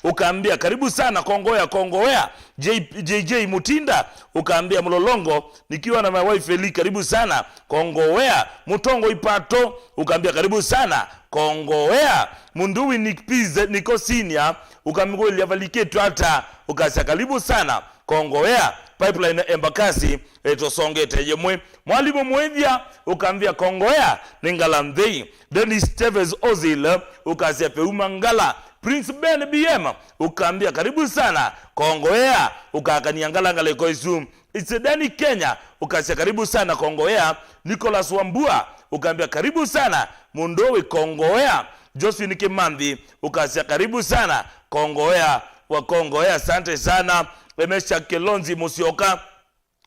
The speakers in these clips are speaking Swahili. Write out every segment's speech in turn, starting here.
ukaambia karibu sana Kongowea. JJ Mutinda ukaambia Mlolongo nikiwa na my wife Eli, karibu sana Kongowea. Mutongo Ipato ukaambia karibu sana Kongowea. Munduwi niko senior ukaambia ile valiketu hata ukasema karibu sana Kongowea. Pipeline Embakasi etosongete yemwe. Mwalimu Mwevya ukaambia Kongowea Ningalandhei. Dennis Tevez Ozil ukasema Peumangala. Prince Ben BM ukaambia karibu sana Kongowea, ukakaniangala ngale koisu. Isedani Kenya ukasema karibu sana Kongowea. Nicholas Wambua ukaambia karibu sana Mundowi Kongowea. Josephine Kimambi ukasema karibu sana Kongowea wa Kongowea. Asante sana. Emesha Kelonzi Musioka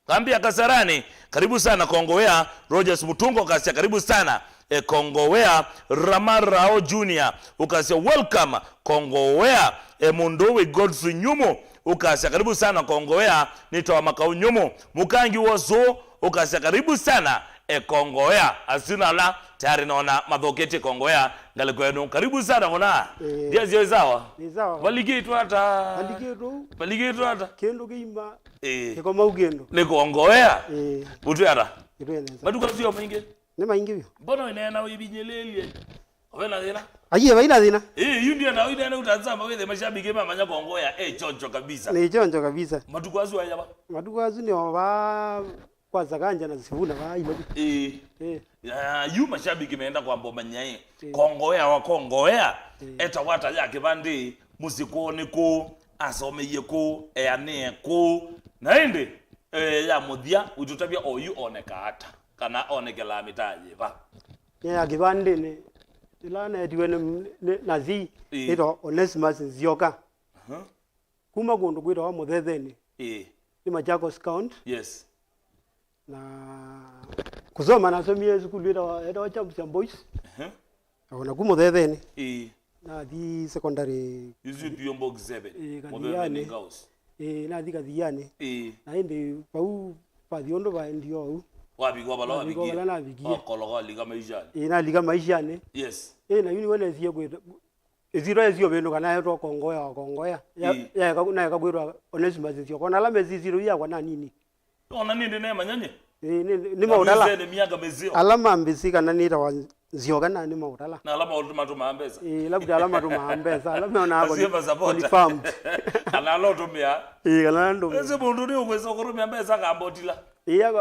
kaambia Kasarani karibu sana Kongowea. Rogers Mutungo kasema karibu sana Kongowea. Ramarao Junior ukasema welcome Kongowea. Mundowi Godfrey Nyumo ukasema karibu sana Kongowea. Nitoa makao Nyumo. Mukangi Wozo ukasema karibu sana Kongowea. Asina la tayari naona madhoketi Kongowea ngale kwenu karibu sana ona. Ndia zio zawa. Ni zawa. Waligitu hata. Waligitu hata. Kendo geimba. Niko maugendo. Ni Kongowea. Utu hata. Itwene. Maduka sio maingi. Ni maingi bio. Mbona inaena wibinyelele? Wena dina? Aye baina dina. Yu ndio na inaena utazama wewe mashabiki manya Kongowea choncho kabisa. Ni choncho kabisa. Maduka azu aya ba. Maduka azu ni wa kwanza kanja na sifuna ba ilo. Yu mashabiki meenda kwa mboma nyae. Kongowea wa Kongowea eta wata yake bandi musikoni ko asomeye ko eane ko naende ya muthia ututabia oyu oneka hata kana onekela mitaje ba ya kibande ne ilana diwene nazi ito Onesimus Nzioka kuma kundu kwito muthetheni ni Machakos County. Yes. Na kusoma nasomie skulu ito Champion Boys. Ona kumuthetheni na di secondary izu Biombo 7 muthetheni house na di Kathiane na indi pau pathiondo ba ndio wapi kwa balo wapi na bigie kologo liga maisha na liga maisha ne. Yes. Na yuni wale zie kwito eziro ezio beno kana yeto Kongowea ya na kabwirwa Onesimus Nzioka na lame ziziro ya kwa nini ona ninde ne manyanye ni maudala ne miaga mezio alama mbisika na nita wa Nzioka na ni maudala na alama ultima tu maambeza labda alama tu maambeza alama ona hapo confirmed ana loto mia kana ndo ese bundu ni ukwesa kurumia mbeza kambotila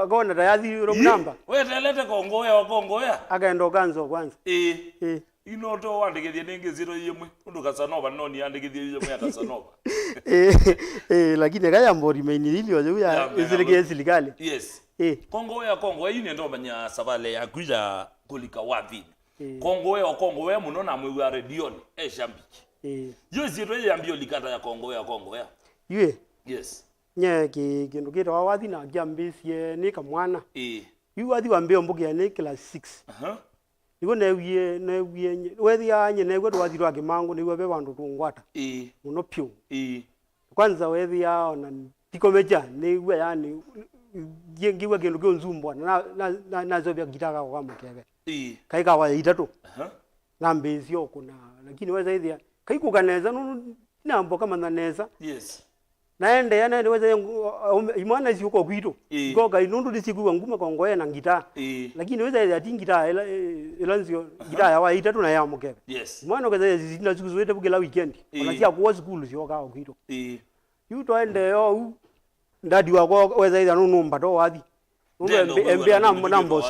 akona tayathi ro namba we telete Kongowea wa Kongowea akaenda kanzo kwanza inoto wandikithie ningi ziro yemwe undu Kasanova noni yandikithie yemwe Kasanova lakini kaya mbori mainilio ya izilike serikali. Yes. Kongowea ine ndo manya savale ya kuja kulika wapi Kongowea muno na mwe wa redioni shambiki yo ziro yambio likata ya Kongowea yue. Yes. Nye kindu kito wathi na kiambisie ni kamwana yu wathi wambio mbugia ni class 6 niko newie wethi anye negwe twathirwa kimangu niwe be bandu tungwata muno pyu kwanza wethi yao na tikomeja niwe yani ngiwe kindu kyo nzumbwa na zobya gitaka kwa mukebe kaika wa itatu na mbezio kuna lakini weza ithia kaikukaneza nambo kama naneza. Yes. Naende yana weza imwana si uko kwito ngoga inundu disikuwa nguma Kongowea na ngita lakini weza ya tingita elanzio ngita ya wa itatu na ya mukebe. Yes. Mwana kaza zinda siku zote bugela weekend onasia kwa school sio ka kwito yuto ende yo ndadi wako weza ida numba to wathi mbia nambo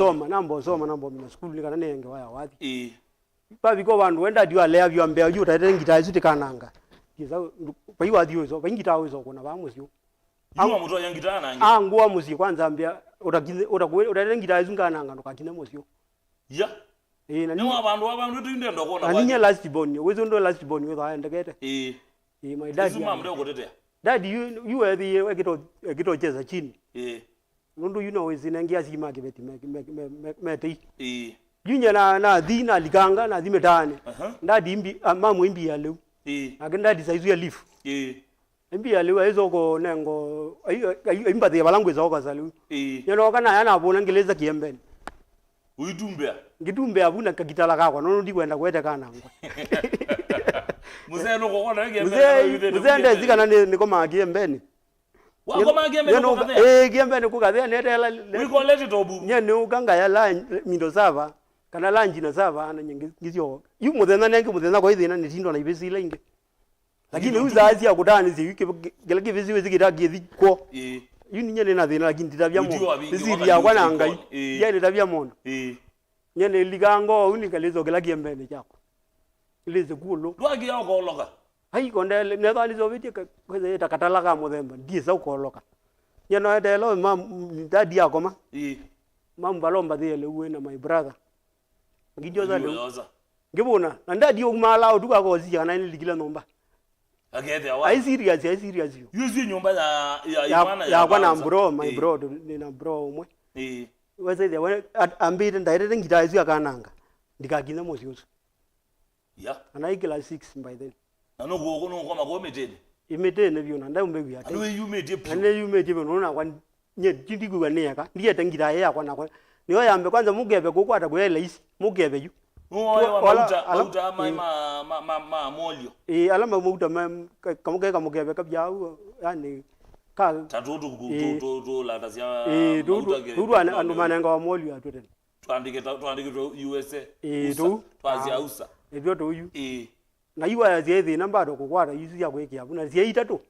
soma mina school nikana nenge waya wathi babiko bandu wenda diwa lea byo mbia yuta ngita izuti kananga kiza paiwa diyo bangita wezo kuna bamusyo Yuma muto yangita nange nguwa musi kwanza mbia utangita izunga nanga ndokatine musyo ya na ni abantu tinde ndokona wa ninye last born wezo ndo last born wezo aenda kete my dad izuma mde ukotetea dad you were the ekito cheza chini nundu wezinengia sima kibeti meti yunya na dhina liganga na dhimetane ndadi imbi mamu imbi ya leo agenda disaizu ya lifu imbi ya leo hizo ko nengo imba de balangwe za okazali yano kana yana abona ngeleza kiembeni uitumbea ngitumbea abuna kakitala kakwa nono ndi kwenda kwete kana ngwa Mzee no kokona mzee ndezika na niko magie mbeni wako magie mbeni ko kadhe giembe ne ku kadhe ne tela we collect to bu nye ne uganga ya la mindo sava kana la njina sava na nyingi ngizyo yu muthena nenge muthena ko ithina ni tindo na ibisi ile inge lakini uzazi akutani zi geleke visi wezi kitaki thiko yu nye ne na thina lakini titabia mo sisi ya kwana ngai ya ne tabia mondo nye ne ligango unikalezo gelake mbene chako ileze kulo lwagi ya ko loka hai konde ne thani zo viti kweze takatala ka muthemba ndiza ukoloka nye no edelo mam dadi yako ma mam balomba thele uwe na my brother ngidio za leo ngibona na ndadi umala uduka ko zia na ni ligila nomba agete awa ai serious yo yuzi nyumba ya bwana bro my bro ni na bro umwe wese the when ambite ndaire ngita izu akananga ndikagina mosi usu anaikila 6 by then anogo no koma ko metene imetene byona ndambe byata anu you made ane you made byona kwa nye tindiku neka ndiye tangita yakwa nakwa niyo yambe kwanza mugebe kukwata kwela isi mugebe yu auta ma molio alama mauta kamugebe kabya yani ka tatutu to la tazia dudu anu mananga wa molio atuten twandike to USA twazia usa ebyo to yu na yiwa ya zezi namba do kukwata yusu ya kweke abuna ziita to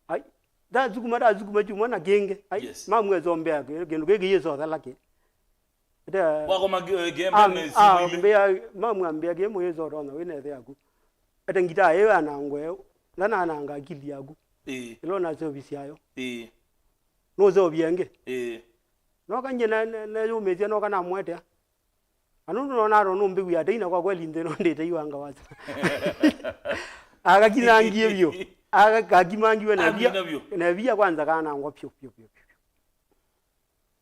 ai da zukuma chuma na genge ai mamwe zombea gendo kege yeso thalake wako magembe ne sibile mbea mamwe ambea gemo yeso rona wene the yaku atengita yewe anangwe lana ananga akili yaku ilo na service yayo no zo bienge no kanje na yo metia no kana mwete anuno na ro no mbigu ya deina kwa kweli ndeno ndete yiwanga waza akakinangie byo akakimangiwe na bia kwanza kana ngwa pyo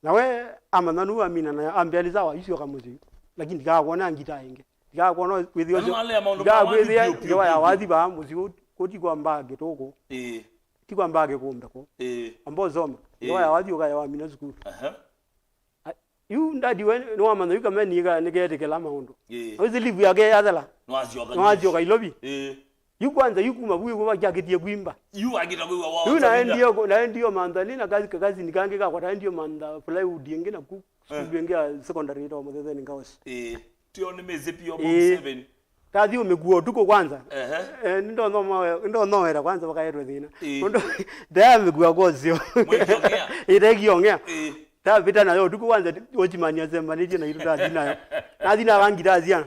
nawe amananu amina na ambializa wa isio kamuzi lakini ndikakuona ngita inge ndikakuona kwithio ndikakwithia ngewa ya wathi ba muzi koti kwa mbage toko ti kwa mbage kumbe ko ambo zoma ngewa ya wathi ukaya wa mina zukuru yu ndadi we no amana yu kama niga nigete kala maondo ozi livu yake yadala nwazio ka ilobi yu kwanza yu kuma buyu kwa jaketie kuimba yu agita kwa wao yu ndio mandali na kazi nikange ka kwa ndio manda plywood yenge na ku ngenge secondary to mothe ni ngawasi tio ni meze pio box 7 kazi umeguo tuko kwanza ndo no era kwanza wakaetwe thina ndo nda meguo gozio iregiongea ta vita nayo tuko kwanza ochimania zemba nije na iruta dinayo na dina bangira ziana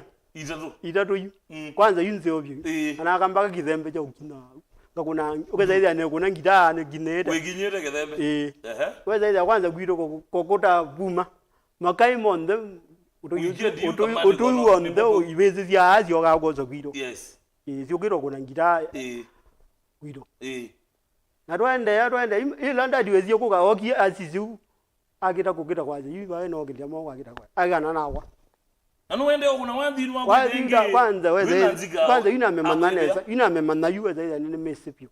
itatu yu kwanza yunze obyo anakambaka kizembe cha ukina ngakuna ukeza ile ane kuna ngita ne gineta weginyeta kizembe weza ile kwanza gwiro kokota buma makai monde uto wonde ibezi zya azi okagoza gwiro sio gwiro kuna ngita gwiro na twende ile ndadi wezi kuka oki asizu akita kukita kwaje yiba eno okita mo akita kwa agana nawa anu wende okuna wadhiru wako dengi kwanza ina memana yuwe zaida nene mesipyo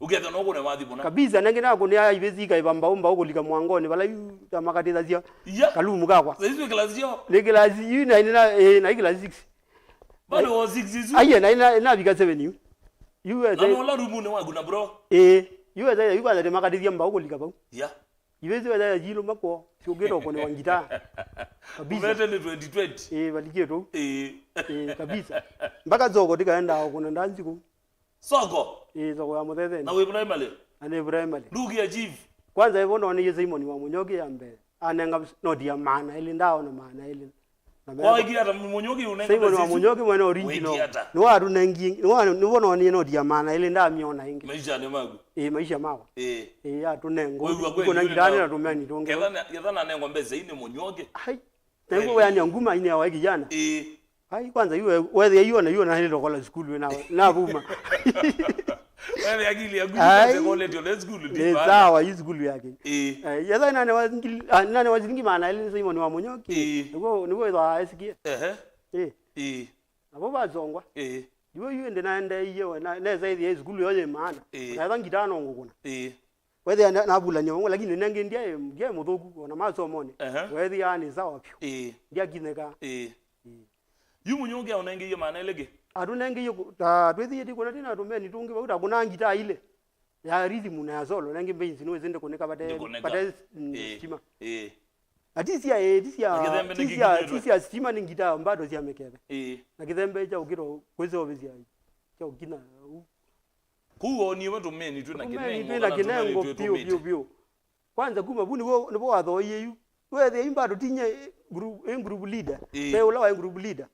ugetha no kune wathi bona kabisa nangena kune ya ibezika ibamba umba ukulika mwangoni bala yu tamakatiza zia kalumu kakwa saizi class yo le class yu na na class 6 bado wa 6 izu aye na bika 7 yu zaida anu la rumune wangu na bro yu zaida yu kwanza tamakatiza mba ukulika ba ibezi zaida jilo mako siogero kone wangita kabisa umete ni 2020 balige to kabisa mpaka zoko tikaenda kuna ndanziko soko soko ya muthetheni na we primary ane primary lugi ya chief kwanza hivyo ndo ni Simon wa Munyoki ambe anenga no dia maana ile ndao na maana ile kwa ikia ta Munyoki unenga Simon wa Munyoki mwana original no waru nengi no wono ni no dia maana ile nda miona ingi maisha ni magu maisha mawa ya tunengo kuna ngirani na tumeni tonge yadhana nengo mbeze ine Munyoki hai tengo yani nguma ine wa kijana hai kwanza yue wewe hiyo na hilo kwa school na buma wewe akili ya gumu sekole ndio school ndio sawa hii school yake yadha nane wazingi maana ile Simon wa Munyoki niko ndo asikie abo bazongwa yue ende naenda hiyo na zaidi ya school yote maana na dhangi tano ngukuna wewe na bula nyongo lakini nange ndiye muthuku na masomo ni wewe yani sawa pio ndia kineka yu Munyoki aunenge hiyo maana ilege Atunenge yo ta twethi ndi kuna tina tumeni tungi bauta kuna ngita ile. Ya rhythm na solo nange mbenzi no zende koneka bate stima. Tisia stima ni ngita mbado sia mekebe. Na kithembe cha ukiro kweze obizia. Cha ukina. Kuo ni watu meni tu na kinengo pio. Kwanza kuma buni wo nebo wathoye yu. Wethe imbado tinye group leader. Pe ula group leader.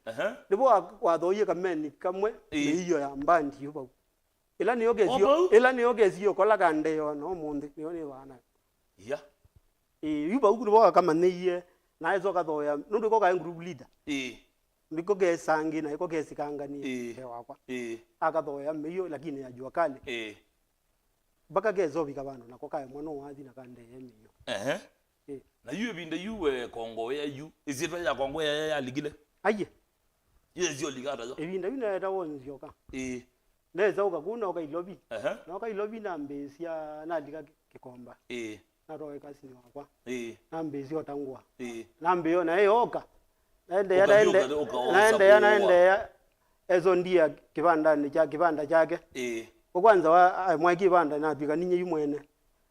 Nebo wathoye kameni kamwe iyo ya mbandi yo. Ela ni ogezio kola kande yo no mundi yo ni bana. Ya. Yuba ukubo kama neye na ezo kathoya nundu ko ka group leader. Ndiko gesangi na iko gesikanga ni wakwa. Akathoya meyo lakini ajua kale. Baka gezo bikabano na koka mwana wathi na kande yemeyo. Na yu binda yu KONGOWEA yu izitwa ya KONGOWEA ya ligile. Aye. Yezio ligada zo. Ebinda yu na tawonzio ka. Neza ukakuna ukailobi. Na ukailobi na mbesia na liga kikomba. Na roe kasi ni wakwa. Na mbesi otangwa. Na mbeyo na yoka. Naende ya ezo ndia kibanda ni cha kibanda chake. Kwanza wa mwa kibanda na bika ninye yumwene.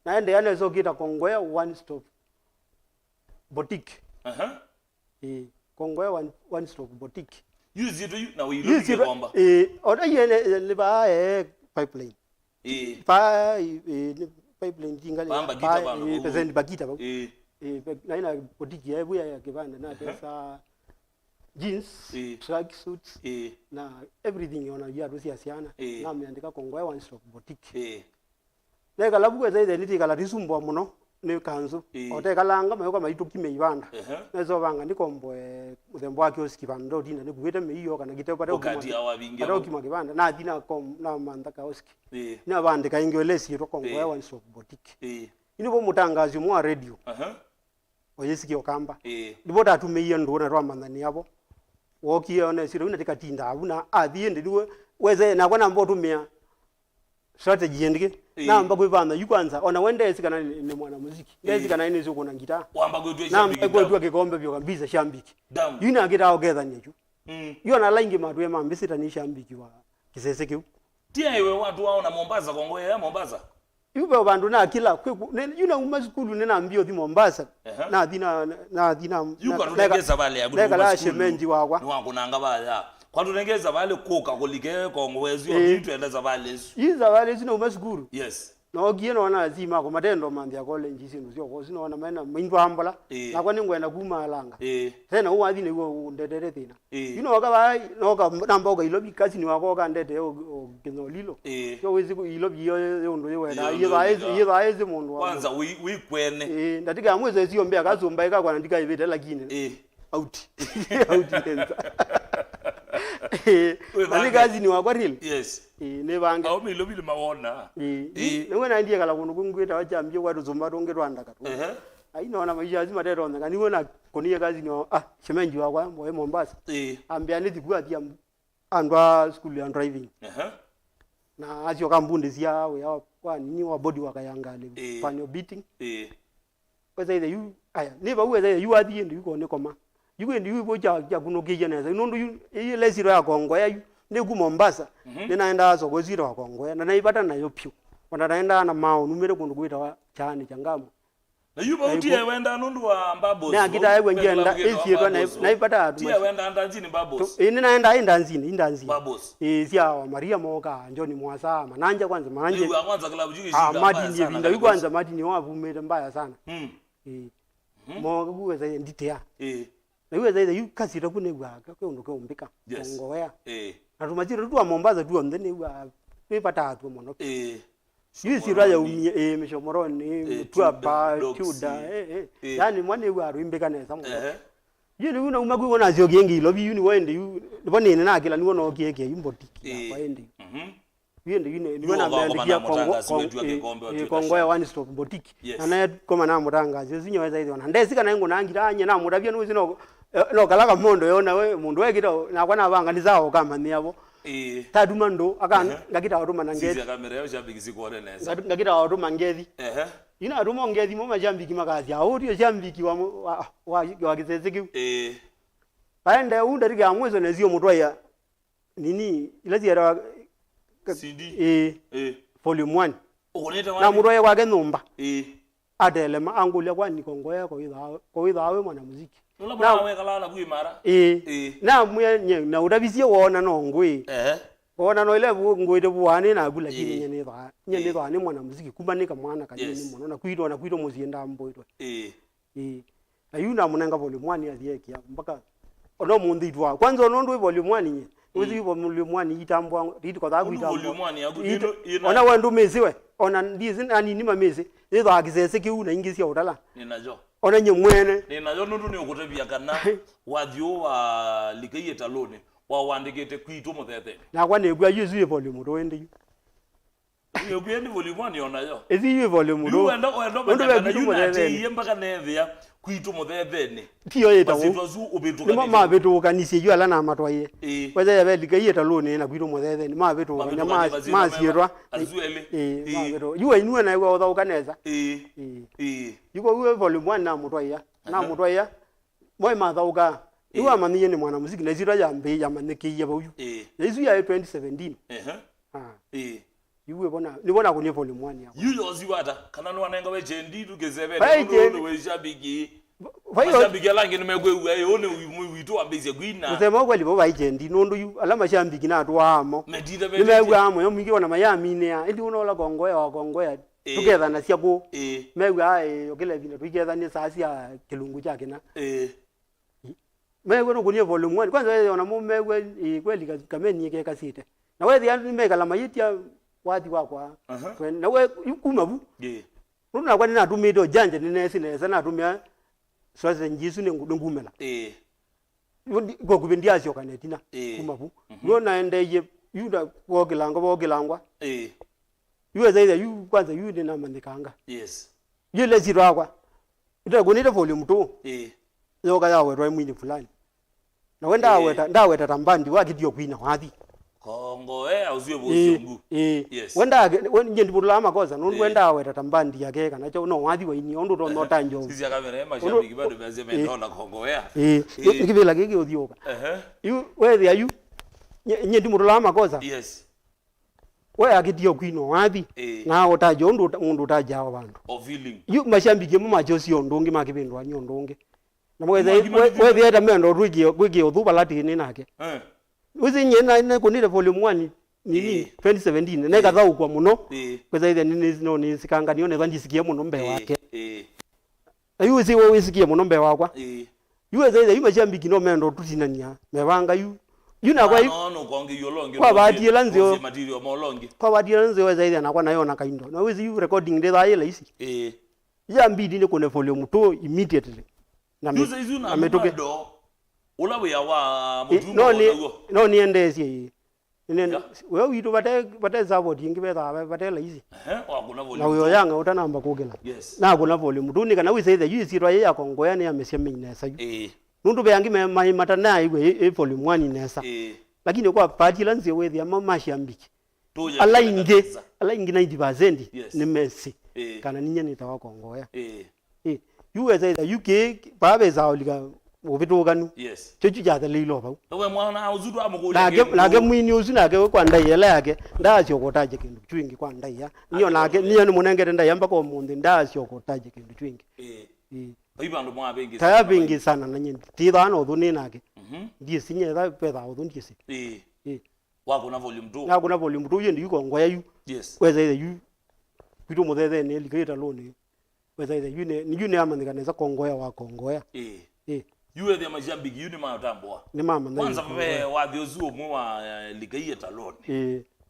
Naende ya ezo kita KONGOWEA one stop boutique. KONGOWEA one stop boutique. Use it na wilobi komba. Oda yene liba pipeline. Pipeline tingali. Present bagita ba. Na ina boutique ya buya ya kibanda na pesa jeans, track suits na everything yona ya rusia siana na ameandika KONGOWEA one stop boutique. Lega labu zaidi nitikala risumbo muno ne kanzu otekalanga mayo kama itukime ibanda nezo banga ndikombwe muthembo wake oskibando dina ne kuwete meyo kana gitepata okima kibanda na dina na mandaka oski na bande ka ingolesi ro KONGOWEA one stop boutique ini bo mutangazi mu radio oyesiki okamba ndibota atumeyo ndo na ro mandani yabo wokiyo ne siro unatika tinda abuna athiende diwe weze na kwana mbo tumia strategy yendike namba kwivana yukwanza ona wendesi kana ni mwana muziki ndezi kana ine ziko na ngita wamba kwetwe shambiki namba kwetwe kikombe byo kambiza shambiki yuna ngita ogeza nyeju yona laingi matwe mambisita ni shambiki wa kisese kiu tia iwe watu wao na Mombasa KONGOWEA ya Mombasa yuba bandu na kila kweku yuna umaskulu nena mbio di Mombasa na dina yuko rutengeza vale ya gudu la shemenji wakwa ni wangu nanga baya kwa rutengeza vale koka kolike KONGOWEA zio vitu endeza vale iza vale zino umaskulu yes no gieno wana azima ko matendo mambia kole njisinu sio ko sino wana mena mindwa ambala na kwani ngwenda kumalanga tena uwathi ne wo ndedere thina yino wakaba noka namba ko ilobi kasi ni wako ka ndete o kinolilo yo wezi ku ilobi yo ndo yo wenda ye baezi mundu kwanza we kwene ndatika amweze sio mbea kazomba ika kwa ndika ibete lakini out tenza ani kazi ni wakwa real yes ne banga au milobi le maona ngwena ndiye kala kuno kungweta wachambye kwatu zomba tonge twanda katu ainaona maisha azima tete onda kani wona koniye kazi ni shemenji wakwa moyo Mombasa ambia ni digwa dia andwa school ya driving na azio kambunde sia we kwa nini wa body wakayangale panyo beating kweza ile yu aya neba uweza yu adhi ndi yuko ne koma yuko ndi yuko cha kuno kijeneza nundu ile lesiro ya KONGOWEA yu ne ku Mombasa ninaenda azo kozira wa KONGOWEA na naipata nayo pyo wana naenda na mao numere kundu kuita chani changamo na yuba utie wenda nundu wa mbabos na kita yewe ngenda esiyetwa naipata atu tie wenda ndanzini mbabos ini naenda indanzini mbabos sia wa Maria Moka njoni mwasa mananja kwanza mananje kwanza klabu juki shinda madi ni binda yuko kwanza madi ni wavumete mbaya sana mo kuweza nditea na yuwe zaidi yu kasi rakune gwaka kwe undoke umbika KONGOWEA na tumajira tu wa Mombasa tu ndene wa pepata atu mono yisi raya umie mishomoroni tuaba chuda yani mwane wa ruimbika neza mo yini una umagu wona zio gengi ilobi yuni wende yu bone ne na kila ni wona okieke yumbotiki kwa ende yende yune ni wona mbandikia KONGOWEA one stop boutique na naye koma na muranga zinyo weza hizo na ndesi kana ngo nangiranye na murabye nuzi no kalaka mondo yona we mundu wekita na kwana banga ndizao kama niabo taduma ndo akana ngakita aruma nangezi sisi kamera yo shambiki kuone neza ngakita aruma ngezi ina aruma ngezi mo majambiki makazi audio shambiki wa kisezeki baende unda riga amwezo nezio mutwa ya nini ilaziera CD volume 1 ugoneta na muroye kwake numba adele ma angulia kwa ni Kongowea kwa idhawe mwana muziki na we kala na kuimara na mwenye na urabisie wona no ngui wona no ile ngui bwane na bula kini nyene dha ni mwana muziki kubanika mwana kanini mwana na kwiro muzienda mboitwa ayuna munenga volume 1 athieki mpaka ono munditwa kwanza ono ndo volume 1 nye uzi volume 1 itambwa riti kwa dagu itambwa volume 1 yaku ona wandu meziwe ona ndizi ani ni mamezi itho akisese kiuna ingisia utala ninajo ona nye mwene ninajo nundu ni ukutabia kana wathio wa likaiye talone wa wandikite kwitu muthetheni na kwa negwa yuzu volume ndo ende yo kwendi volume 1 yona yo ezi yu volume ndo ndo bakana yunate mpaka nethia kwitu muthetheni tiyo yeta wo ubituka ni ma betu kanisi yu ala na matwaye kwaza ya likaiye talone na kwitu muthetheni ma betu kanya ma sierwa azuele ma betu yu inu na yu utha ukaneza yuko yu volume 1 na mutwaye moi mathauka yu amaniye ni mwana muziki na zira ya mbe ya manekiye bauyu yesu ya 2017 yuwe bona ni bona kunie volume 1 yako yuyo ziwata kana no wanenga we jendi tugezebe ndo we shabiki shabiki langi nimegwe one witu ambeze gwina usema kweli bo bajendi nondo yu alama shambiki na atwamo nimegwe amo yo mingi ona mayamine ya ndi unola Kongowea together na siako megwe okele vina together ni sasi ya kilungu chake na megwe no kunie volume 1 kwanza wewe ona megwe kweli kameni yake kasite na wewe yani megala mayitia wati wakwa na we kumabu nuna kwa nina tumido janje ninesi nesa na tumia swaze njisu ne ngumela go kubendia sio kanetina kumabu yo naendeye yuda wogilangwa yuwe zaidi yu kwanza yude na mandikanga yule ziro kwa ita gunita volume 2 yo kaya we mwini fulani na wenda ndaweta tambandi wakidio kwina wathi Kongowea uziwe bozungu wenda njendi budula makoza nundu wenda weta tambandi yake kana cho no wathi waini ondo to no tanjo sisi akamera mashabiki bado bazeme ndola Kongowea ikivela kiki odioka yu wethi ayu njendi budula makoza we akidio kwino wathi na otajo ondo tajawa bantu yu mashambiki mu majosi ondongi makibindwa nyondonge na wethi eta mendo rwigi odhuba latini nake uzi nyena na kunile volume 1 nini 2017 neka thau kwa muno kweza ile nini no ni sikanga nione vandisikie muno mbe wake ayu zi wo wisikie muno mbe wakwa yu za ile yu mashambiki no mendo tutinania mebanga yu na kwa no kongi yolonge kwa baadhi lanzio material molonge kwa baadhi lanzio za ile na kwa nayo na kaindo na uzi yu recording nde da ile isi ya mbidi ne kone volume 2 immediately na ametoke ulawe ya wa mujuma no niendezie nene wewe witu bate support ingi betha bate lazy wakuna volume na uyo yanga utanamba kugela na kuna volume tu nika na wise the yisirwa ya Kongowea ni amesemenya nesa yu nundu beyangi mai matana iwe volume 1 nesa lakini kwa party lanzi wethi ama mashambiki ala ingi 90% ni Messi kana ninye nitawa Kongowea yuwe zaida UK babe zaolika ubituganu chochu jathe lilo bau we mwana uzudu nake mwini uzu nake kwa ndai yele yake ndasyo kotaje kindu twingi kwa ndai ya niyo nake niyo ni munengere ndai yamba ko mundu ndasyo kotaje kindu twingi ibandu mwa bengi taya bengi sana na nyindi tithano thuni nake ndiye sinye tha petha uthuni kisi wako na volume 2 na kuna volume 2 yendi yuko Kongowea yu kweza ile yu kwitu muthethe ne likaita lone kweza ile yu ne ni yu ne amandikaneza Kongowea wa Kongowea yuwe the majambiki yuni matambwa ni mama kwanza we wathiozu mwe wa likaiye taloni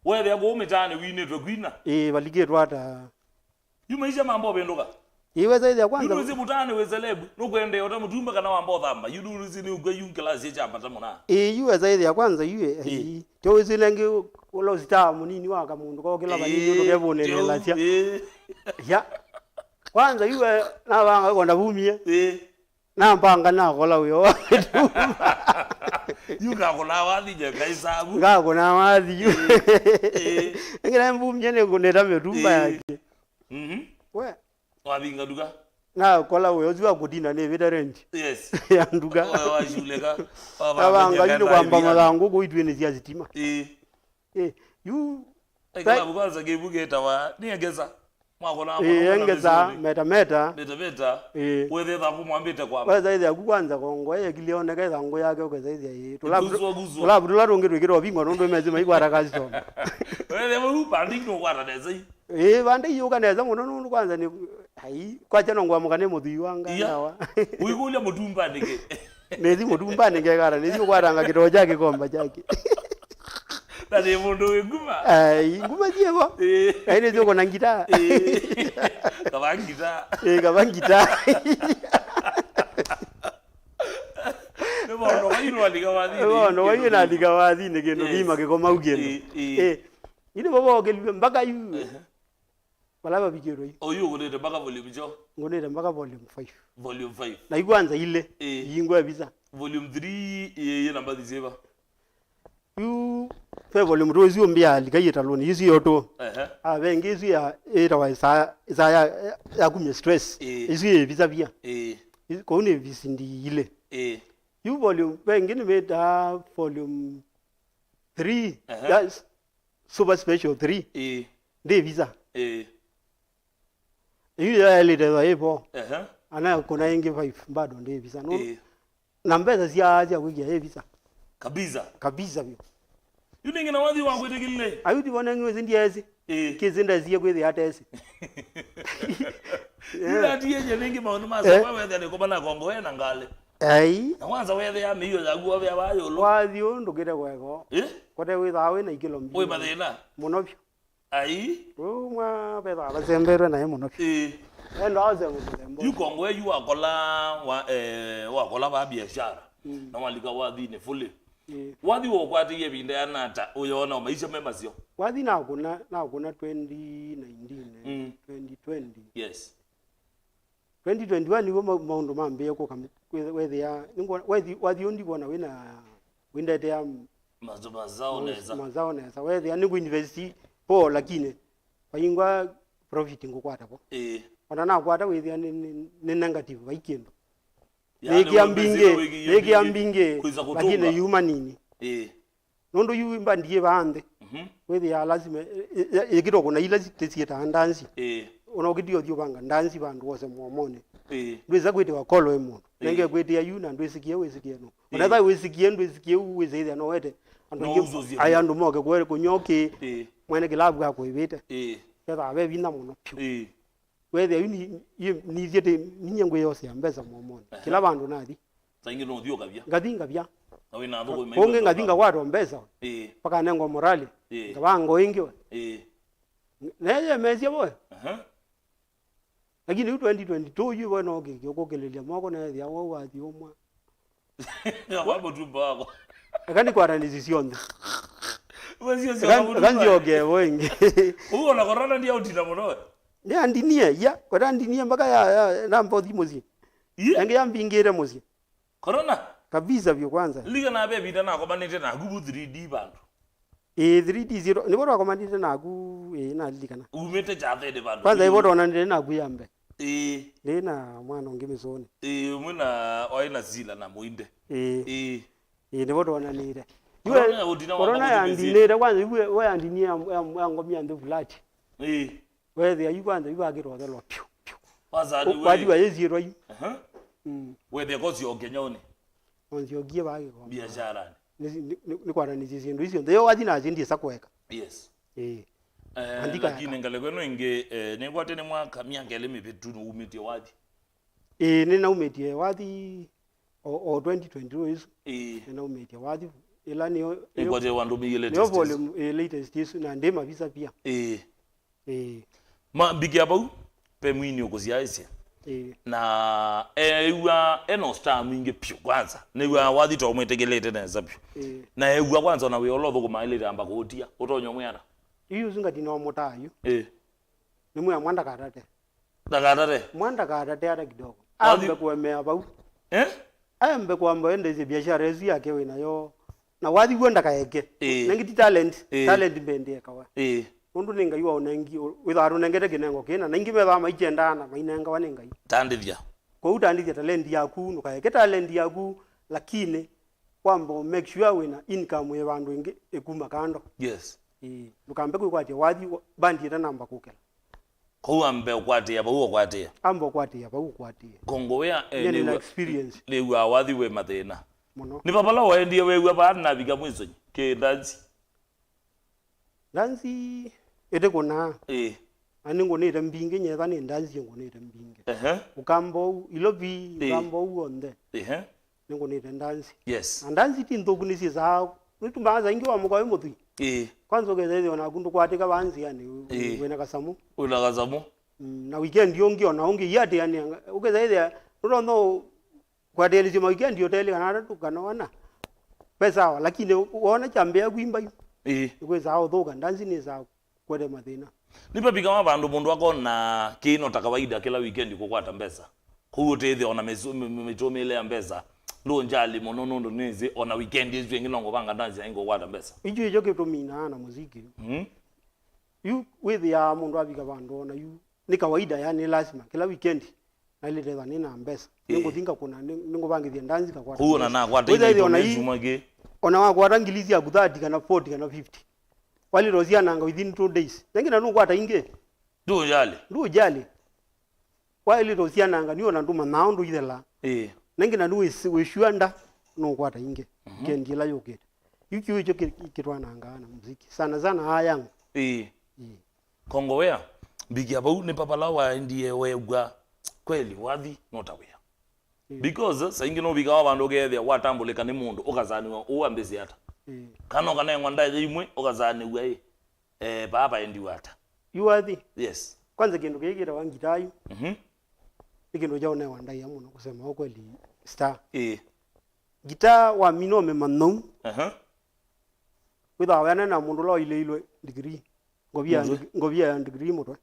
we the go mitane wine twe kwina balike twata yumaisha mambo bendoka iweza ile kwanza yuduzi mutane we celebu nukwende ota mutumba kana wambo thamba yuduzi ni uga yun class ya chapa tamuna iweza ile ya kwanza yuwe to izilengi ulo star munini waka mundu ko kila bali ndo kebonele la sia ya kwanza yuwe na banga konda bumie na mpanga na kola uyo yuka kola wathi je kaisabu nga kona wathi ngira mbumye ne kuneta metumba yake we wabinga duka na kola we oziwa kudina ne veteran yes yanduka wa juleka abanga yino kwamba malango ko itwe ne zia zitima you kala bukaza gebugeta wa niengeza mwakona engeza meta wethe tha kumwambite kwa wethe ithe kwanza kongoe kilioneka thango yake ukeza ithe tulabudula rungirwikirwa bingo ndo mezi maikwara kasto wethe mu bandi no kwara dezai bandi yuka neza muno ndo kwanza ni ai kwacha no ngwa mukane muthui wanga nawa uikulia mutumba ndike nezi mutumba ndike gara nezi kwaranga kito chake komba chake Tadi mundu nguma. Nguma jiebo. Kaine zoko na ngita. Kabangita. Kabangita. Ebo no wayino aligawazi. Ebo no wayino aligawazi ngendo bima ke koma ugendo. Ine bobo ke mpaka yu. Balaba bigero yi. Oyo ngone mpaka volume jo. Ngone mpaka volume 5. Volume 5. Na ikwanza ile. Yingwa bisa. Volume 3 ye namba dizeba. You fe volume rozi ombia likayita loni yizi yoto abengizi ya era wa ya kumye stress yizi visa via ko une visindi ile you volume bengini meta volume 3 yes super special 3 de visa you ya ile de ebo ana kuna ingi 5 bado de visa no nambeza zia wiki ya visa kabisa bio Yuningi na wadhi wangu itikile. Ayuti wana ngwe ndiezi. Kizinda ziye kwethi hatesi. Yula tiye ningi maunu masa kwa wethe ni kubana KONGOWEA na ngale. Ai. Na wanza wethe ya miyo za guwa vya wayo lo. Wadhi ndugire kwego. Kote witha we na ikilo mbi. Oi mathina. Muno byo. Ai. Uma betha abasembere na muno byo. Endo aze mutembo. Yu KONGOWEA yu wakola ba biashara. Na walika wadhi ni fully. Wadhi wokwati ye binda yanata uyona maisha mema sio wadhi na kuna 2019 2020 yes 2021 niwo maundu mambe ko wethe ya wadhi undi bona wina ya mazao neza wethe ni university po lakini bayingwa profit ngokwata po ona na kwata wethe ni negative baikendo Negiambinge lakini humanini nondo yuimba ndiye bande wethi ya lazima ikiro kuna ila tesieta ndanzi unogidio dio banga ndanzi bandu wose muomone ndweza kwete wakolo emo nenge kwete ya yuna ndwesikie wesikie no unatha wesikie ndwesikie uweze no wete ayandu moke kwere kunyoke mwene kilabu yako ibete ketha abe bina muno pyo whether you need yete ninyengwe yose yambeza muomone kila bandu nathi saingi no dio kabya ngathinga na wina thoko imwe onge ngathinga kwato mbeza paka nengo morali ngabango ingi neye mesia boy lakini 2022 yu bona oge yokokelelia moko na thia wo wathi omwa ngabo tumba wako akani kwa transition wazio kanzi oge wengi uko na corona ndia utina muno ni andinie ya kwa andinie mpaka ya na mbothi muzi yange yambingire muzi corona kabisa byo kwanza liga na be bita na komanite na gubu 3D bandu 3D 0 ni bora komanite na gu na likana umete jathe de bandu kwanza ibo dona ndire na gu yambe lena mwana ongemizoni muna oina zila na muinde ni bora dona nire corona ya ndinire kwanza we andinie ngomia ndo fulati whether you want to get other lot wazadi we wadi wa yeziro yi whether gozi ogenyoni onzi ogie ba ko biashara ni kwa nani zizi ndo hizo ndio wadi na zindi sakweka yes andika lakini ngale kweno inge ne kwate ne mwaka myanga ele mipetu no umetie wadi ni na umetie wadi o 2022 is na umetie wadi ila ni kwate wandu bigele test no volume latest is na ndema visa pia ma bigia bau pe mwini okuziaisia na ewa eno star mwinge pyo kwanza newa wathi to mwetegelete neza pyo na ewa kwanza na we olotho kumaile amba kutia utonyo mwana iyo zinga dino motayo ni mwa mwanda katate mwanda katate ara kidogo ambe kuemea bau ambe kwamba ende biashara ezi yake we nayo na wathi kwenda kaeke ngiti talent bende kawa undu ninga iwa unengi witharu nengete kinengo kina na ingi metha maijendana mainenga wanenga tandithia kwa utandithia talent yaku nukaeke talent yaku lakini kwamba make sure wina income ya bandu ingi ikuma kando yes nukambe kwikwati wathi bandi ita namba kukela ko ambe kwati ya bawo kwati ambo kwati ya bawo kwati KONGOWEA ni experience le wa wathi we mathina muno ni papa lawa ndiye we ba na biga mwizo ke dansi ete kona ani ngonete mbinge nyetha ni dansi ngonete mbinge ukambo ilobi ukambo uonde ningonete dansi yes and dansi tindokunisi za nitumbaza ingi wa mukwa muthi kwanza ugeze ona kundu kwatika banzi yani wena kasamu na weekend yongi ona ongi yate yani ugeze urondo kwa deli zima weekend hotel kana tukanaona pesa lakini uona chambea kuimba ugeze hao thoga dansi ni za kwede mathina nipa bika mabandu mundu akona kino ta kawaida kila weekend kukwata mbesa kuutethia ona metomele ya mbesa ndo njali mononondo nezi ona weekend izu engino banga dansi aingo kwata mbesa ijo kitumina na muziki you with ya mundu abika bandu ona you ni kawaida yani lazima kila weekend na ile teva nina mbesa ningo thinga kuna ningo bangithia dansi ka kwata kuona na kwata ile mwage ona wa kwata ngilizi ya 30 kana 40 kana 50 wali rozia nanga within 2 days nengina nu kwata inge ndo jali wali rozia nanga niona nduma naundu ithela nengina nu wishwanda no kwata inge kendila yokete yuki wicho kitwana ngana muziki sana haya KONGOWEA bigi abau ni papa lawa ndiye wegwa kweli wathi notawea because saingi no biga abandu gethia watambulika ni mundu ukazaniwa uambezi hata kana ngwanda imwe ukazaniwa baba endi wata yuathi yes kwanza kindu kigira wangitayu ikindu jaone wandai amuno kusema kweli star gita wa minome manno witha wana na mundu lo ile degree ngobia degree mutwe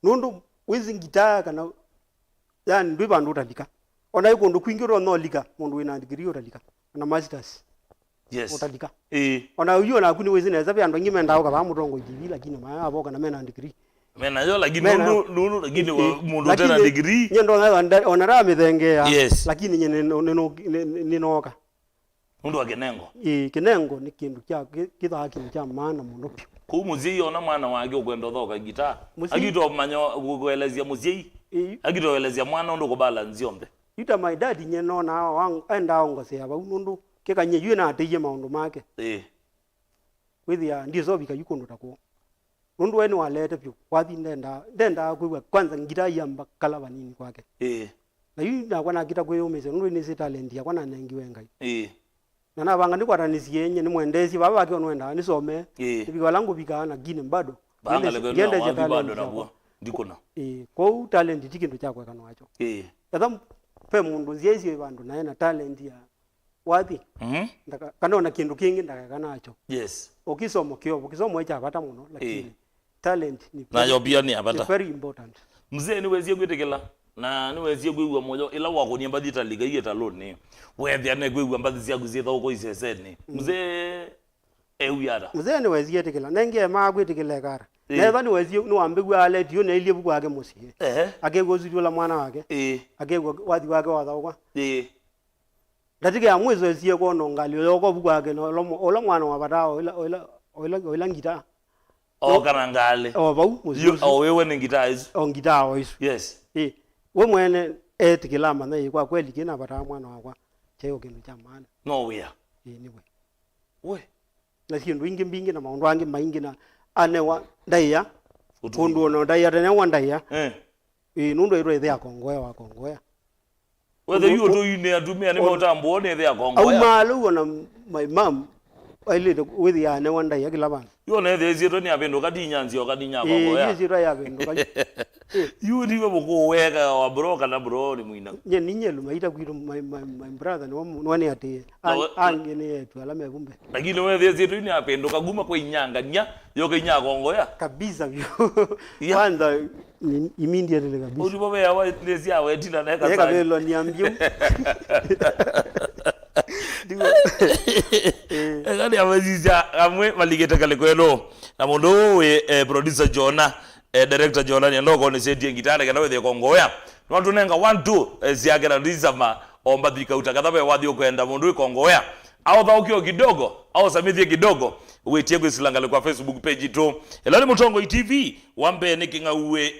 nundu wizi gita kana yani ndwi bandu utalika ona ikundu kwingiro no lika mundu wina degree utalika na masters yes utalika ona uyo na kuni wizi neza byandu ngimenda uka ba mutongo idivi lakini ma aboka na mena degree mena yo lakini nunu lakini mundu tena degree nyendo ona ra mithengea yes lakini nyene ninoka mundu akenengo kinengo ni kindu kya kitha kindu kya maana muno pyo ku muzii ona mwana wake ukwenda thoka gita agito manyo kuelezia muzii agito elezia mwana ndo kubalance yombe ita my dad nyeno na wangu enda ngose aba nundu kekanye yue na ateye maundu make withia ndizo bika yukundu tako nundu weni walete pyo wathi ndenda kwigwa kwanza ngita yamba kala banini kwake na yu na kwana kita kweyomese nundu ni talent ya kwana nengiwe ngai na banga ni kwatanisi yenye ni mwendezi baba wake onwenda nisome bika langu bika na gine bado ngende je bado na bwa ndikona kwa talent tikindu chakwe kana wacho yatha pe mundu nziezi bandu naye na talent ya wathi ndaka kana na kindu kingi ndaka kana acho yes ukisoma echa bata muno lakini talent ni na yo pia ni abata very important mzee ni wezie gwitekela na ni wezie gwigwa moyo ila wako ni mbathi taliga yeta loni wethia ne gwigwa mbathi cia guzitha uko iseseni mzee uyara mzee ni wezie tekela nenge magwitekela kara netha ni wezie ni wambigwa aletio na ilie buku wake musie akegozithio la mwana wake akegwa wathi wake wathauka ndatige ya mwezo ezie kono ngali yoko buku wake no ola mwana wa batao oila ngita kana ngale bau musie wewe ni ngita hizo ngita hizo yes we mwene tikila mana kwa kweli kina bata mwana wakwa cheo kindu cha maana no wea ni we na kindu ingi mbingi na maundu angi maingi na anewa ndaiya kundu ono ndaiya tene wa ndaiya nundu iro ithe ya KONGOWEA whether you do ine atumia ni motambo ne ithe ya KONGOWEA au malu ona my mom ile with ya ne wa ndaiya kila bana yo ne ithe zito ni abendo kadinyanzi okadinya KONGOWEA zito ya bendo kali you ndiwe bukuweka wa bro kana bro ni muina nye ninyelu maita kwiro my brother no wani ate ange ne yetu ala mevumbe lakini wewe thezi yetu ni apendo kaguma kwa inyanga nya yoka inya KONGOWEA kabisa vyo kwanza immediately kabisa uribo ya wa thezi ya wetina na kasa yeka velo niambio Ngani amazizia amwe maligeta kale kweno na mundu we producer Jona director Jona ni ndoko ni seti ngitara kana we Kongowea watu nenga 1 2 ziagera ndizama omba thika utakathabe wathi ukwenda mundu Kongowea au thaukio kidogo au samithie kidogo wetie kwisilangale kwa Facebook page tu elani mutongo TV wambe nikingauwe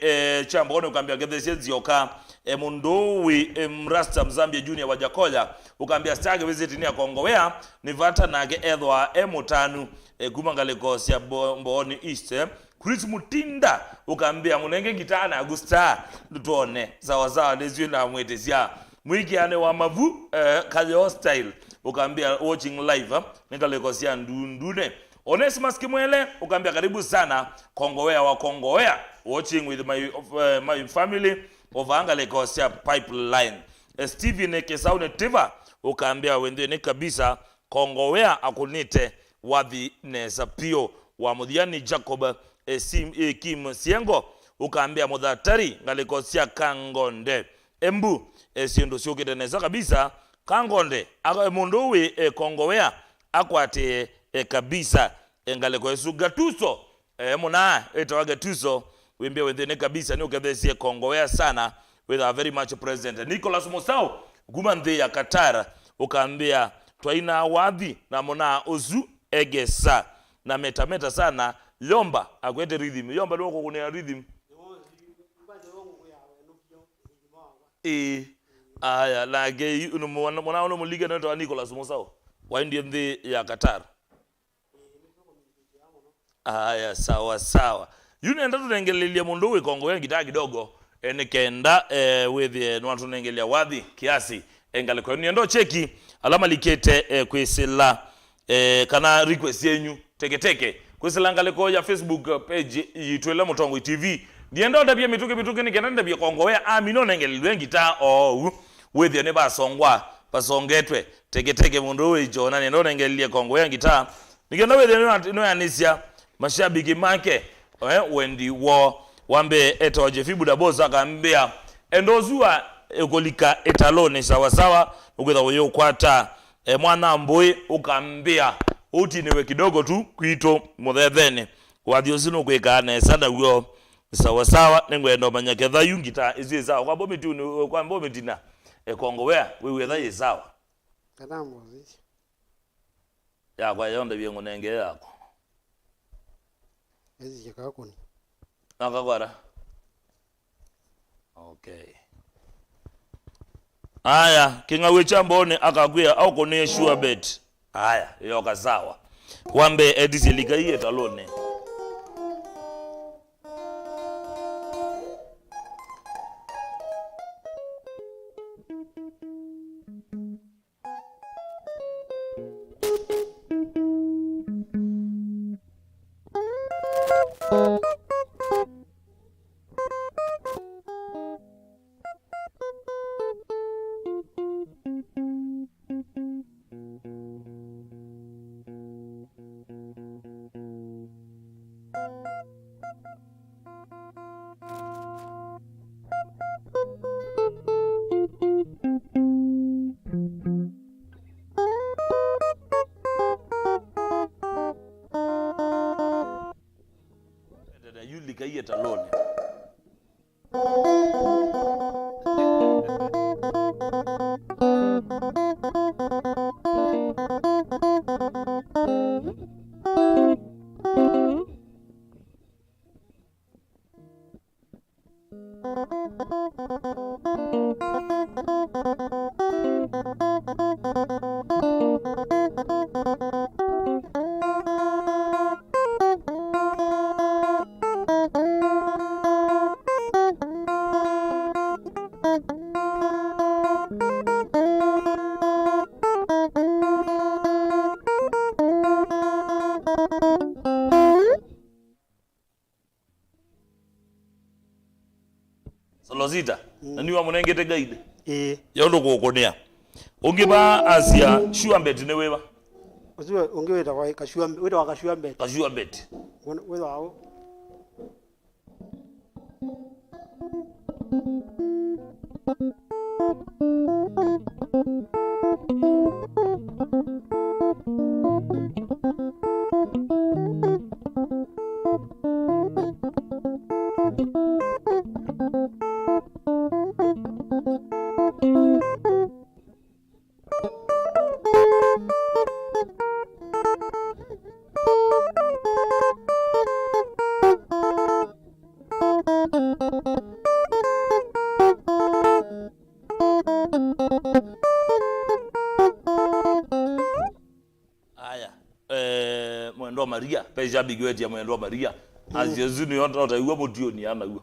chambo one ukambia gethesia zioka mundu we mrasta Mzambia Junior Wajakoya ukambia stage visit ni Kongowea ni vata nage ethwa M5 kumangale kosia Mboni East Chris Mutinda ukambia munenge gitana Agusta tuone sawa sawa ndezwe na mwetezia mwiki ane wa mavu kayo style ukambia watching live nikale kosia ndundune Onesimus Kimwele ukambia karibu sana Kongowea wa Kongowea watching with my family of angale kosia pipeline Steven Kesaune Tiva ukambia wende kabisa Kongowea akunite wathi nesa pio wa mudhiani Jacob Kim Siengo ukambia mudhatari ngale kosia Kangonde Embu siendo siokete nesa kabisa Kangonde mundu we Kongowea akwate kabisa ngale kwesu gatuso muna etawaga tuso wimbe wendene kabisa ni ukathesie Kongowea sana with a very much president Nicholas Musau gumanthe ya Qatar ukambia twaina wathi na muna ozu egesa na meta sana yomba akwete rhythm yomba loko kunia rhythm aya lage muna ono muliga na Nicholas Musau waindi ndhe ya Qatar aya sawa sawa yune ndatu nengelelea mundu we Kongowea gitaa kidogo nekenda with watu nengelea wathi kiasi engale kwa niendo cheki alama likete kwesela kana request yenyu teke kwesela ngale ko ya Facebook page yitwele Mutongo TV niendo ndabia mituke nikenda ndabia Kongowea amino nengelelwe gitaa with ne basongwa basongetwe teke mundu we Jona niendo nengelea Kongowea gitaa nikenda with no anisia mashabiki make wendi wo wambe etoje fibuda boza kambia endozua ekolika etalone sawa sawa ukitha uyo kwata mwana mboi ukambia uti niwe kidogo tu kwito muthethene wathio sino kwikane sada uyo sawa sawa nengwendo manyaketha yungita izi sawa kwa bomitu kwa bomitina Kongowea wewe tha sawa kana mozi ya kwa yonde byengo nenge yako ezi yakakoni nakagwara okay aya kingawe chambone akagwia au kone sure bet aya yo kazawa wambe edizilika iye talone yulika iye talone Solozita naniwa munengete guide yondo kukonia ungiba asia sure bet ne wewa usiwe ungeweta kwa kashua weta wakashua bet kashua bet wewe wao Maria peja bigweti ya mwendo Maria azizuni yote utaiwa mutio ni ana huo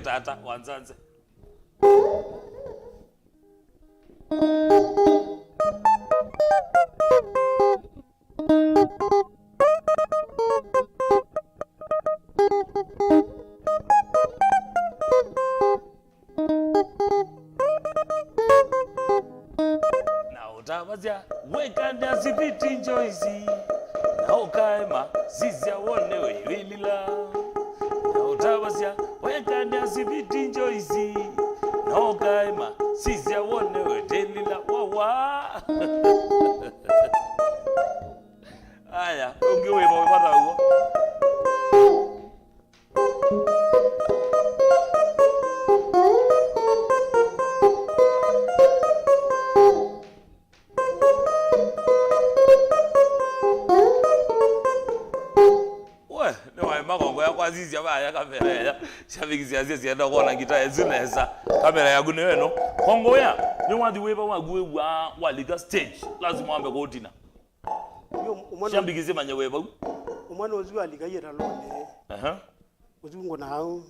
tata wanzanze na utawazia weka ndazi viti njoizi na ukaema zizi awone weilila na utawazia weka ndazi viti njoizi na ukaema zizi awone weilila wawa aya ungewe mwepata huo Azizi abaya kamera ya shabiki azizi enda kuona gita ezineza kamera ya gune weno KONGOWEA ni wadi weba wagwe wa liga stage lazima ambe ko dina yo umwana shabiki zimanye weba umwana ozu aliga yera lone ozu ngona hao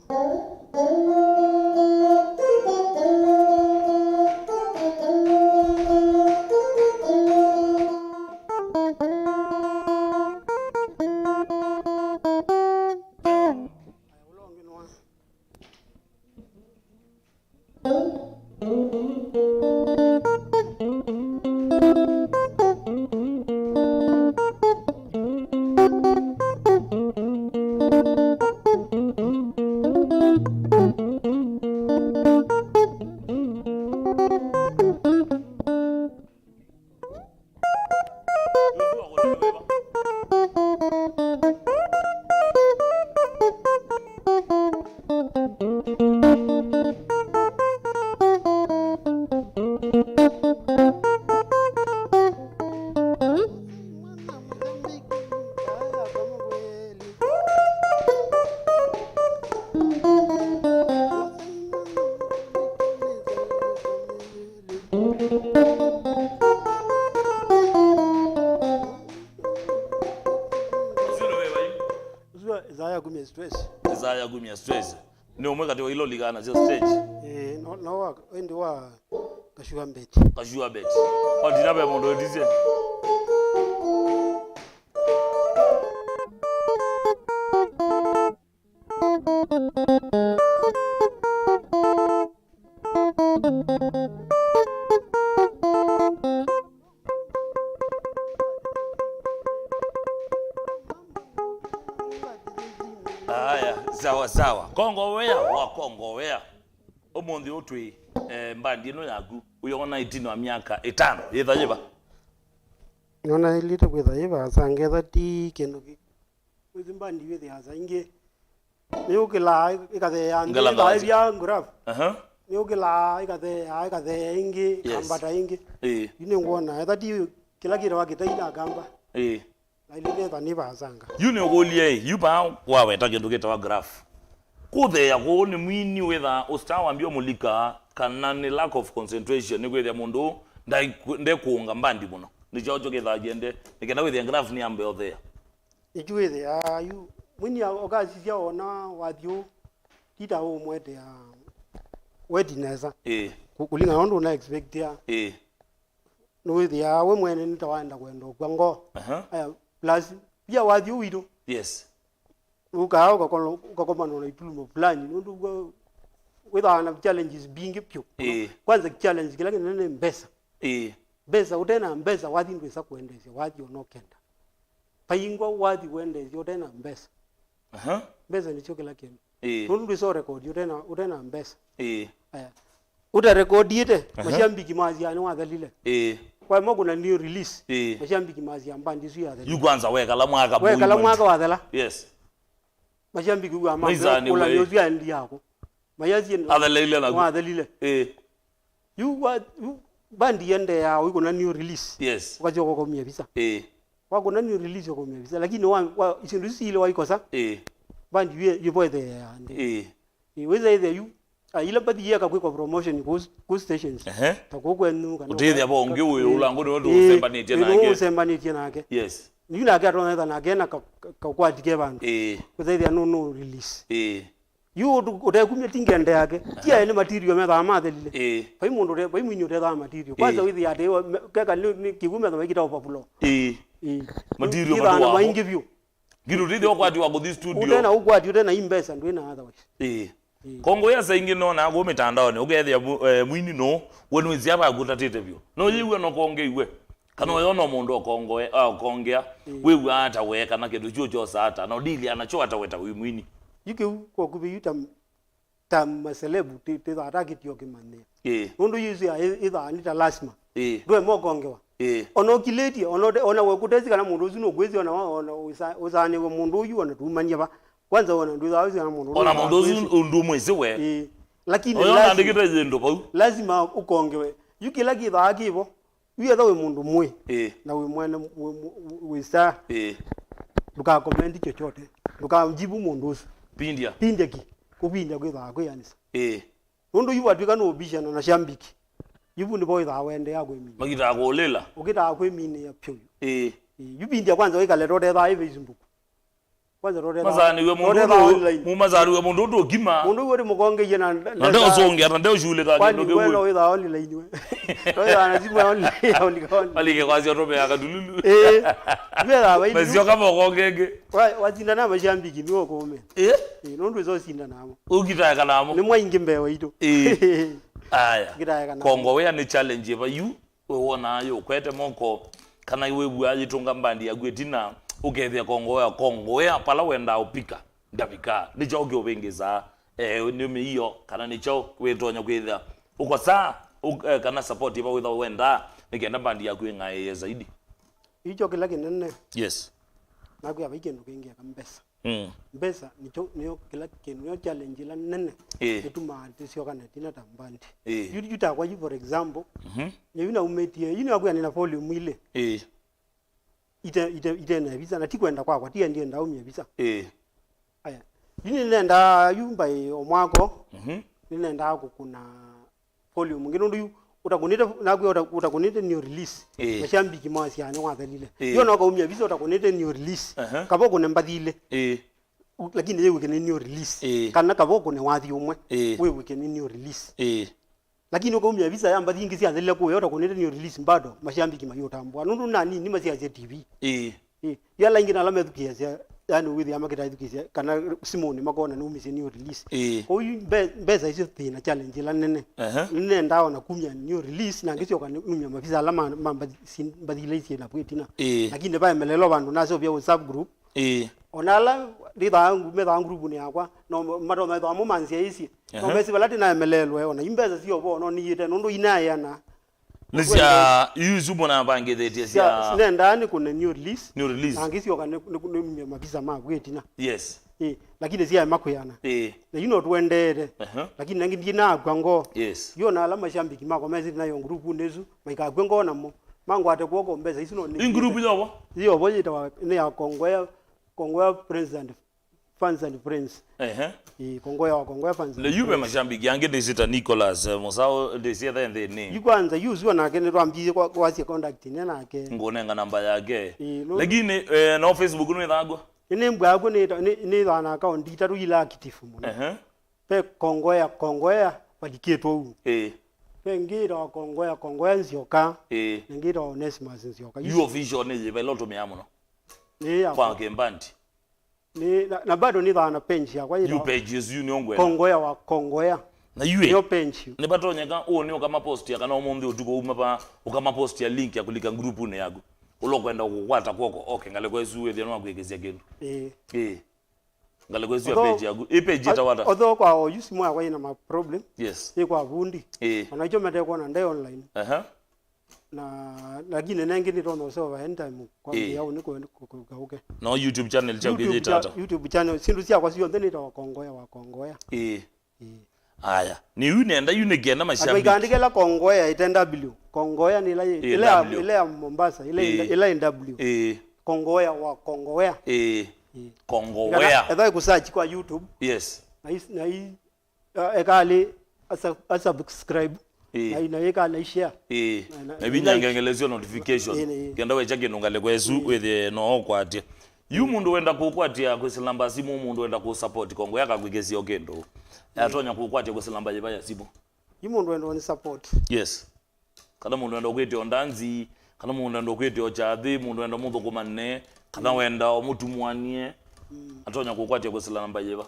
stress. Desire gumia stress. Ni umwe kati wa ilo ligana zio stage. No wendi wa kashua beti. Kashua beti. Dinabe mondo dize. Sawa Kongowea wa Kongowea omondi otwe mbandi no yagu uyona 19 wa miaka 5 yethajiba nona ilite kwethajiba sangetha ti kendo ki uzimbandi wethe asa inge ni ukila ikathe ya ndila ya graph ni ukila ikathe inge kambata inge yune ngona etha ti kila kira wakitaina kamba na ilite thani basanga yune golie yuba wawe tagendo geta graph kuthe ya go ni mwini wetha ustawa mbio mulika kana ni lack of concentration ni kwetha mundu nde kuunga mbandi muno ni jojo getha jende nikenda wetha graph ni ambe othe ijuethe ya yu mwini okazi cia ona wathio tita o mwete ya wedinesa kulinga nondo na expect ya no wethe ya we mwene nitawaenda kwenda kwango aya plus pia wathio wito yes ukao ukakomana na ipulumo fulani ndio without challenges being pyo kwanza challenge kila kinene mbesa mbesa utena mbesa wathi ndwesa kuendesha wathi onokenda paingwa wathi kuendesha utena mbesa mbesa ni chokela kendo ndio so record utena mbesa aya uta record yete mashambiki mazi yani wathalile kwa mogo na new release mashambiki mazi ambandi su ya you kwanza weka la mwaka wathala yes mashambiki kwa mambo kula yozi andi yako mayazi adhalile na adhalile you bandi yende ya wiko na new release yes ukajo kwa mia visa wako na new release kwa mia visa lakini wa isindusi ile waikosa bandi yupo the andi weza ile you ile badi yaka kwa promotion go stations takoko enu kana uthithi abo onge uyu ulango ni ndo usembanitie nake usembanitie nake yes ni na gato na na gena ka kwatike bantu kuthithi no release yu utakumya tingende yake tia ile material metha amathelile pai mundu pai mwinyo tetha material kwanza withi ya dewa kaka ni kigume tha makita opapulo material ndo maingi view giru rithi okwati wa guthi studio utena ukwati utena imbesa ndo ina otherwise Kongowea saingi no na go mitandao ni ugethia mwini no wenu izia ba gutatite bio no yiwe no kongeiwe kana yo no mundu okongowea okongea wewe ata weka na kindu chocho sata no dili anacho ata weta wi mwini yike ko kubi tam maselebu te ataki tio kimane nundu yuzi either anita lasma ndo mo kongewa ono kileti ona wekutezi kana mundu zino gwezi ona usane wa mundu yu ona tumanya ba kwanza ona ndo zawizi na mundu ona mundu ndo mwezi we lakini ona ndikita zindo pau lazima ukongewe yuki laki tha akibo uye tha we mundu mwe na we mwene we sa luka comment chochote luka mjibu mundu usu pindia ki kubindia kwitha kwianisa nundu yu watwika no bishana na shambiki yubu ndi boy tha wende ya kwimini magita kulela ukita kwimini ya pyo yubindia kwanza wika rote tha ive izumbuku kwanza rote tha mazani we mundu mazari we mundu ndo gima mundu we mukonge yena ndio zonge ndio shule ta ndio ndio wewe witha only line we wewe anazimu only alike kwazi robe akadululu wela wa mazio kama kongenge wazinda na mashambiki niwo kome nundu zo sinda namo ugitaka namo ni mwaingi mbewe ito aya Kongowea ni challenge ba you we wona yo kwete moko kana iwe bwaji tunga mbandi ya gwetina ukethia Kongowea pala wenda upika ndapika nicho ogobengeza ni hiyo kana nicho wetonya kwethia uko saa kana support iba witha wenda nikenda mbandi ya kwinga zaidi hicho kila kinene yes naku ya bikendo kingia kambesa mbesa niyo kila kinyo challenge la nene etuma tisio kana tina tambandi yuta kwa for example yuna umetie yuna kwa nina volume ile ite na visa na tikwenda kwa tia ndiye ndaumye visa aya yini nenda yumba omwako nenda kuna volume ngino ndu utakunita naku utakunita new release mashambiki mwasi yani wathalile yo no kaumya visa utakunita new release kapo kuna mbathile lakini yeye wikeni ni release kana kaboko ne wathi umwe we wikeni ni release lakini ukaumia visa yamba thingi cia thile ko yota kunete ni release bado mashambiki mayotambwa nundu nani ni macia cia TV yala ingina la methukia cia yani withi amakita ithukisia kana simoni makona no mise new release ko beza icio thina challenge la nene nene ndao na kumya new release na ngicio kana numya mavisa la mamba badilaisie na bwetina lakini ba melelo bandu naso bya WhatsApp group onala rithangu methangu group ni yakwa no maro na thamu mansia isi no mesi balati na melelo ona imbeza sio bono ni yite ndo inayana Nisia yuzumo na bangethetia cia nendani kuna new release na ngicio kana numya mavisa ma bwetina yes lakini sia makuyana na you know tuendere lakini nangi ndina gwango yes yo na alama shambiki mako mezi nayo group nezu maika gwengo namo mango ate kuoko mbeza isino ni group yo boyita wa ne ya Kongowea president fans and friends Kongowea fans le yube mashambiki yange desita Nicholas Mosao desita and the name yikwanza yuzwa nake ne rwambiye kwa sia contact ne nake ngonenga namba yake lakini no Facebook no ithago ine mbwako ne thana account itatu ila active muno pe Kongowea badiketwo u pe ngira Kongowea nzioka ngira Onesimus nzioka you official ne be loto miamuno kwa kembandi na bado ni thana page yakwa you pages you nyongwe Kongowea na yue yo page ne batonyeka oni okama post ya kana omundi utuko umapa okama post ya link ya kulika group ne yago ulokwenda kukwata kwoko okay ngale kwezuwe thino wakwegezia kindu ngale kwezuwe page yago page itawata although kwa use mwa kwa ina ma problem yes kwa vundi anacho mete kwa na ndai online na lakini nengi ni rono so va time kwa yao ni kukauke no YouTube channel cha geje tata YouTube channel sindu sia kwa sio ndeni wa Kongowea aya ni unenda unegenda mashabiki abigandike la Kongowea itNW Kongowea ni ile ya Mombasa ile NW Kongowea wa Kongowea Kongowea edha kusearch kwa YouTube yes na hii ekali subscribe na yeka na share ebinyangengelezio notification kenda wecha kinungale kwezu with no kwatia yu mundu wenda kukwatia kwesilamba simu mundu wenda ku support Kongowea kakwigezio kendo atonya kukwatia kwesilamba yebaya simu yu mundu wenda ni support yes kana mundu wenda kwete ondanzi kana mundu wenda kwete ochathi mundu wenda muthu kumanne kana wenda omutumwanie atonya kukwatia kwesilamba yeba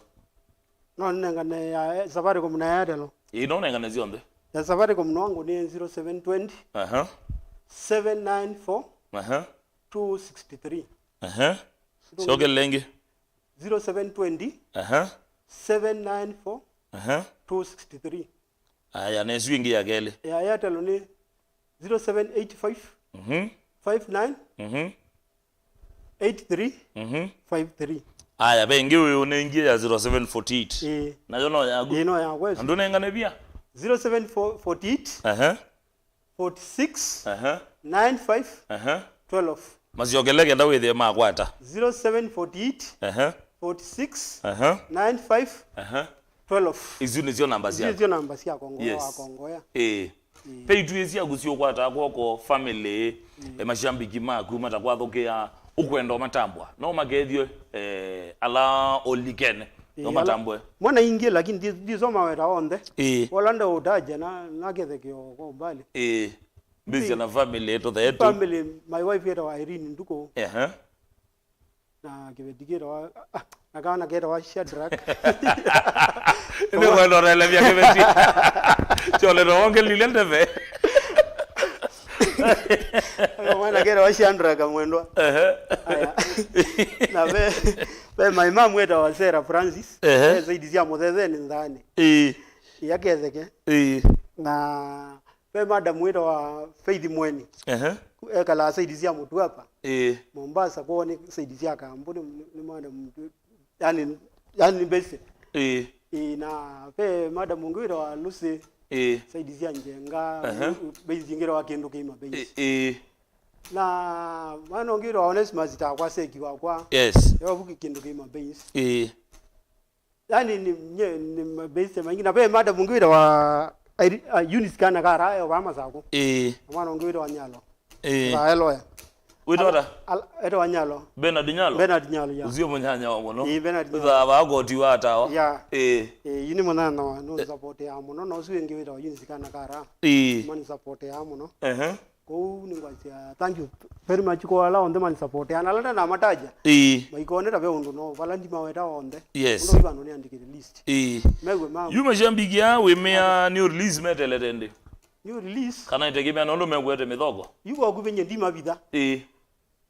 no nenga ne ya Safaricom na Airtel ino nenga ne zionde ya Safaricom wangu ni 0720 794 263 Shoge lengi 0720 794 263 aya ne swingi ya gele ya Airtel ni 0785 59 83 53 aya bengi uyu nengi ya 0748 na yono yagu ino ya wewe ndo nenga ne bia 0748 46 95 12 maziogeleke nda wethe makwata 0748 46 95 12 izu nizio namba cia nizio namba cia Kongowea pe itwezi agusio kwata kwoko family mashambiki maku matakwathukia ukwenda matambwa no magethio ala olikene no matambwe mwana ingie lakini ndizoma wera onde wala ndo utaje na gethekio kwa mbali busy na family to the family my wife era wa Irene nduko na kivedigera wa nakana gera wa Shadrack ni bueno rele vya kiveti chole no onge lilendeve mwana gera wa Shadrack mwendwa na be my mom weta wa Sarah Francis zaidi zia muthetheni ndani yaketheke na pe madam weta wa Faith MUENI ekala zaidi zia mutu hapa Mombasa kwa ni zaidi zia kampuni ni madam yani best na pe madam ngwira wa Lucy zaidi zia njenga base ngira wa kindu kima base na mano ngiro Onesimus takwa seki wakwa yes yobuki kindu kima base yani ni base mangina pe madam ngwira wa Unis kana kara yo bama sako mano ngwira wa nyalo ba eloya Witota? Eto Wanyalo. Bernard Nyalo? Bernard Nyalo, ya. Uzio munyanya wa muno? Bernard Nyalo. Za bagoti watawa? Ya. Yini mwana no support ya muno, no suengi wita wa yunisikana kara. Mani support ya muno. Ko ningwasia thank you very much ko ala onde man support ya nalanda na mataja maikone tabe undu no valandi maweta onde yes ndo bano ni andike list megwe ma yuma jambigia we mea new release metele tende new release kana itegemea nondo megwete mithogo yuko kubenye ndima bitha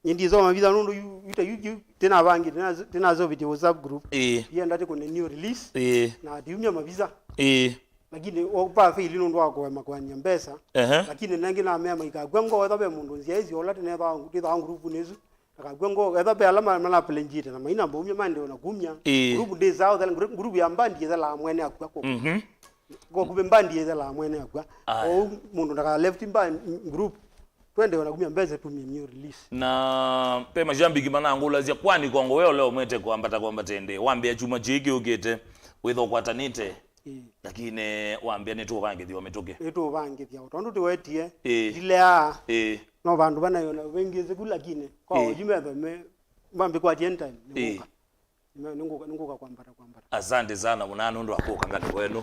nyindi zo mabitha nondo yuta yu tena bangi tena zo video WhatsApp group yenda te kone new release na diumya mabiza lakini opa fili ndo wako makwanya mbesa lakini nangi na mema ikagwengo etabe mundu nziezi ola tene ba ngutitha group nezu akagwengo etabe alama mala pelenjite na maina mbumye mande ona kumya group de zao then group ya mbandi yela mwene akwa ko go kube mbandi yela mwene akwa o mundu ndaka left mba group twende ona kumya mbese tumye new release na pe majambiki manangula zia kwani KONGOWEA leo mwete kwamba tende wambia chuma chiki ukete witho kwatanite lakini waambia netu vangethi wametoke netu vangethi utondu tiwetie dilea no bandu bana yona wengeze kulakine kwa ujimebe me mbambi kwa time ninguka kwambata asante sana munana ndo akoka ngati kwenu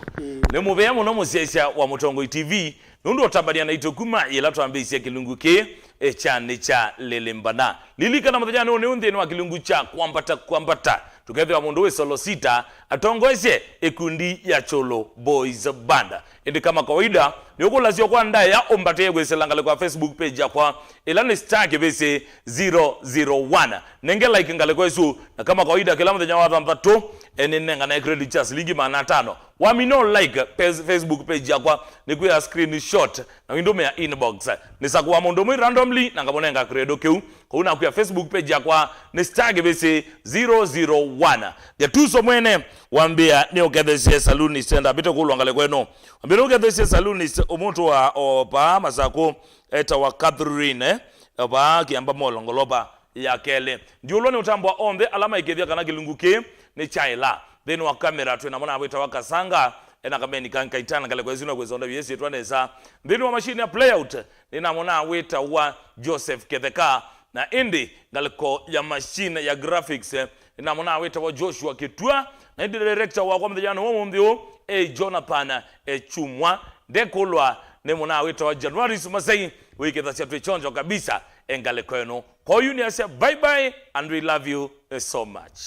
nemubeya muno musesha wa Mutongo TV ndo otabadia na itokuma ila twambisia kilungu ke chane cha lelembana lilika na mthajana ne untheni wa kilungu cha kwambata tukethwa mundu we solo sita atongoeshe ekundi ya Cholo Boys Banda indi kama kawaida nyokulazio kwa ndaya ya ombate gweselangale kwa Facebook page yakwa ilani star bese 001 nenge like ngale kwesu na kama kawaida kila mthenya wa mpatu enenga na credit chas ligi mana 5 wamino like Facebook page yakwa ni kuya screenshot na window ya inbox nisakuwa mundu mwi randomly na ngabonenga credo keu ko una kuya Facebook page yakwa ni star bese 001 ya tuso mwene wambia ni oketheshe saluni stand up itokulwa ngale kweno wambia oketheshe saluni omuntu wa opa masako eta wa Catherine opa kiamba molongolopa ya kele ndiuloni utambwa onde alama ikethia kana kilunguke ni chaila then wa camera tu na mwana wita wakasanga ena kameni kankaitana ngale kwezino kwezonda yesi twaneza then wa machine ya play out nina mwana wita wa Joseph Ketheka na indi ngaliko ya machine ya graphics nina mwana wita wa Joshua Kitua na indi director wa kwa mthejana wa mthio Jonathan Chumwa ndekulwa ne mwana wita wa January Sumasai wikethacia twechonjo kabisa engale kwenu kwa hiyo ni asia bye bye and we love you so much.